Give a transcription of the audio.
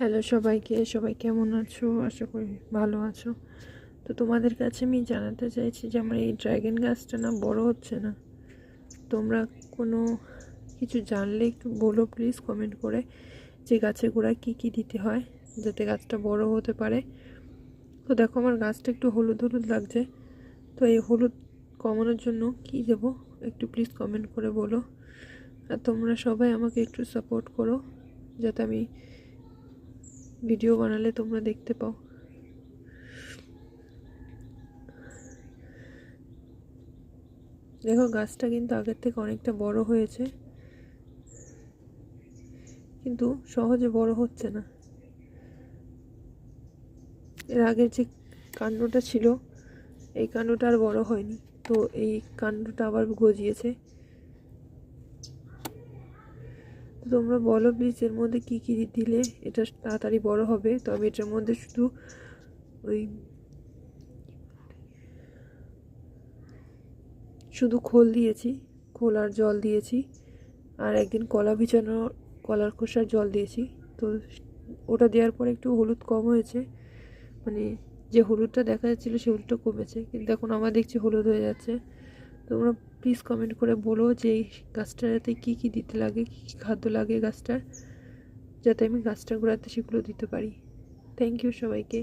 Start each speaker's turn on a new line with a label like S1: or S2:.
S1: Hello সবাইকে, সবাই কেমন আছো? আশা করি ভালো আছো। তো তোমাদের কাছে আমি জানাতে চাইছি যে আমার এই ড্রাগন গাছটা না বড় হচ্ছে না। তোমরা কোনো কিছু জানলে একটু বলো প্লিজ কমেন্ট করে, যে গাছের গোড়ায় কী দিতে হয় যাতে গাছটা বড় হতে পারে। তো দেখো আমার গাছটা একটু হলুদ হলুদ লাগছে, তো এই হলুদ কমানোর জন্য কি দেবো একটু প্লিজ কমেন্ট করে বলো। আর তোমরা সবাই আমাকে একটু সাপোর্ট করো যাতে আমি ভিডিও বানালে তোমরা দেখতে পাও। দেখো গাছটা কিন্তু আগের থেকে অনেকটা বড় হয়েছে, কিন্তু সহজে বড় হচ্ছে না। এর আগের যে কাণ্ডটা ছিল এই কাণ্ডটা আর বড় হয়নি, তো এই কাণ্ডটা আবার গজিয়েছে। তো তোমরা বলো প্লিজ এর মধ্যে কি দিলে এটা তাড়াতাড়ি বড় হবে। তো আমি এটার মধ্যে শুধু খোল দিয়েছি, খোল আর জল দিয়েছি, আর একদিন কলার খোসার জল দিয়েছি। তো ওটা দেওয়ার পর একটু হলুদ কম হয়েছে, মানে যে হলুদটা দেখা যাচ্ছিলো সে হলুদটা কমেছে, কিন্তু এখন আমার দেখছি হলুদ হয়ে যাচ্ছে। তোমরা প্লিজ কমেন্ট করে বলো যে এই গাছটাতে কী দিতে লাগে, কী খাদ্য লাগে গাছটার, যাতে আমি গাছটার গোড়াতে সেগুলো দিতে পারি। থ্যাংক ইউ সবাইকে।